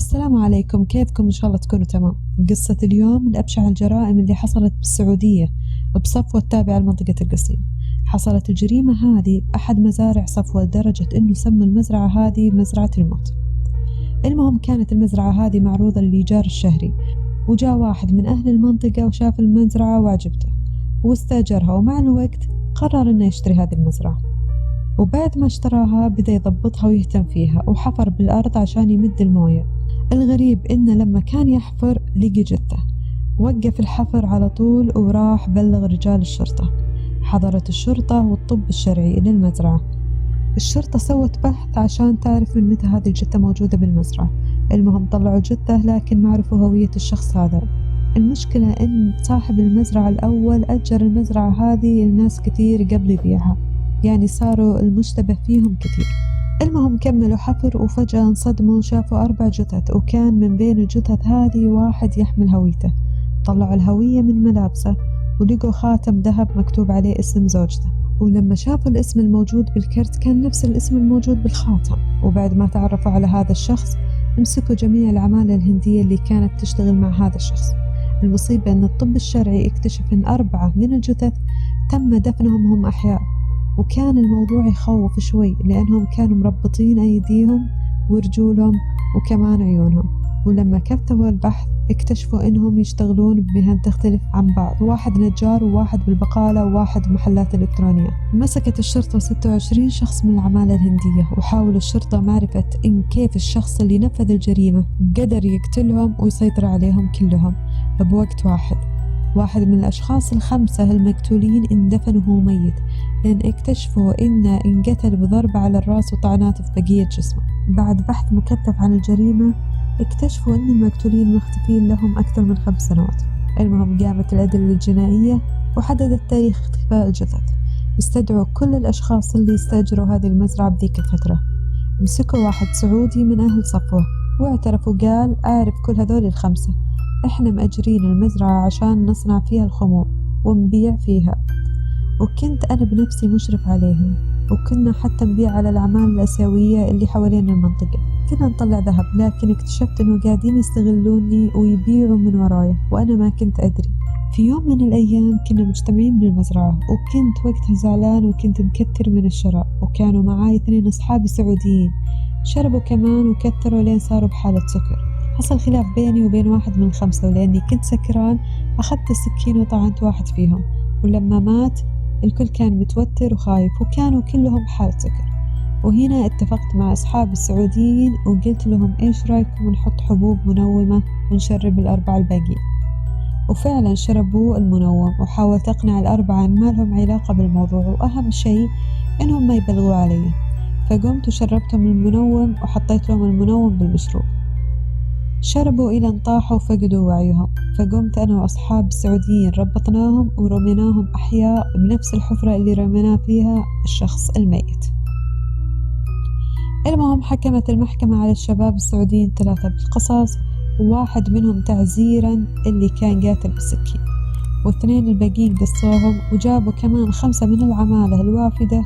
السلام عليكم، كيفكم؟ إن شاء الله تكونوا تمام. قصة اليوم من أبشع الجرائم اللي حصلت بالسعودية بصفوة التابعة لمنطقة القصيم. حصلت الجريمة هذه بأحد مزارع صفوة لدرجة إنه سموا المزرعة هذه مزرعة الموت. المهم كانت المزرعة هذه معروضة للإيجار الشهري، وجاء واحد من أهل المنطقة وشاف المزرعة وعجبته واستأجرها، ومع الوقت قرر إنه يشتري هذه المزرعة. وبعد ما اشتراها بدأ يضبطها ويهتم فيها، وحفر بالأرض عشان يمد الموية. الغريب إنه لما كان يحفر لقي جثة، وقف الحفر على طول وراح بلغ رجال الشرطة. حضرت الشرطة والطب الشرعي للمزرعة. الشرطة سوت بحث عشان تعرف من متى هذه الجثة موجودة بالمزرعة. المهم طلعوا الجثة لكن ما عرفوا هوية الشخص هذا. المشكلة إن صاحب المزرعة الأول أجر المزرعة هذه لناس كثير قبل يبيعها، يعني صاروا المشتبه فيهم كثير. المهم كملوا حفر وفجأة انصدموا وشافوا 4 جثث، وكان من بين الجثث هذه واحد يحمل هويته. طلعوا الهوية من ملابسه ولقوا خاتم ذهب مكتوب عليه اسم زوجته، ولما شافوا الاسم الموجود بالكرت كان نفس الاسم الموجود بالخاتم. وبعد ما تعرفوا على هذا الشخص امسكوا جميع العمالة الهندية اللي كانت تشتغل مع هذا الشخص. المصيبة أن الطب الشرعي اكتشف أن 4 من الجثث تم دفنهم هم أحياء، وكان الموضوع يخوف شوي لأنهم كانوا مربطين أيديهم ورجولهم وكمان عيونهم. ولما كثروا البحث اكتشفوا إنهم يشتغلون بمهن تختلف عن بعض، واحد نجار وواحد بالبقالة وواحد محلات إلكترونية. مسكت الشرطة 26 شخص من العمالة الهندية، وحاول الشرطة معرفة إن كيف الشخص اللي نفذ الجريمة قدر يقتلهم ويسيطر عليهم كلهم بوقت واحد. واحد من الأشخاص ال5 المقتولين اندفن وهو ميت، لأن اكتشفوا إنه انقتل بضربة على الرأس وطعنات في بقية جسمه. بعد بحث مكثف عن الجريمة اكتشفوا إن المقتولين مختفين لهم أكثر من 5 سنوات. المهم قامت الأدلة الجنائية وحددت تاريخ اختفاء الجثث. استدعوا كل الأشخاص اللي استأجروا هذه المزرعة بذيك الفترة. مسكوا واحد سعودي من أهل صفوة واعترف وقال أعرف كل هذول ال5، إحنا مأجرين المزرعة عشان نصنع فيها الخمور ونبيع فيها، وكنت أنا بنفسي مشرف عليهم، وكنا حتى نبيع على الأعمال الآسيوية اللي حوالين المنطقة. كنا نطلع ذهب، لكن اكتشفت إنه قاعدين يستغلوني ويبيعوا من ورايا وأنا ما كنت أدري. في يوم من الأيام كنا مجتمعين بالمزرعة، وكنت وقتها زعلان وكنت مكثر من الشراء، وكانوا معاي 2 أصحابي سعوديين شربوا كمان وكثروا لين صاروا بحالة سكر. حصل خلاف بيني وبين واحد من ال5، ولأني كنت سكران أخذت السكين وطعنت واحد فيهم، ولما مات الكل كان متوتر وخايف وكانوا كلهم بحالة سكر. وهنا اتفقت مع أصحابي السعوديين وقلت لهم إيش رأيكم نحط حبوب منومة ونشرب ال4 الباقيين. وفعلا شربوا المنوم، وحاولت أقنع ال4 أن ما لهم علاقة بالموضوع، وأهم شيء إنهم ما يبلغوا علي. فقمت وشربتهم المنوم وحطيت لهم المنوم بالمشروب. شربوا إلى أن طاحوا وفقدوا وعيهم، فقمت أنا وأصحاب السعوديين ربطناهم ورميناهم أحياء بنفس الحفرة اللي رمينا فيها الشخص الميت. المهم حكمت المحكمة على الشباب السعوديين 3 بالقصاص، وواحد منهم تعزيرا اللي كان قاتل بالسكين، و2 الباقيين قصوهم، وجابوا كمان 5 من العمالة الوافدة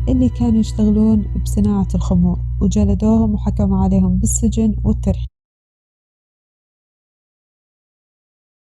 اللي كانوا يشتغلون بصناعة الخمور وجلدوهم وحكموا عليهم بالسجن والترحيل.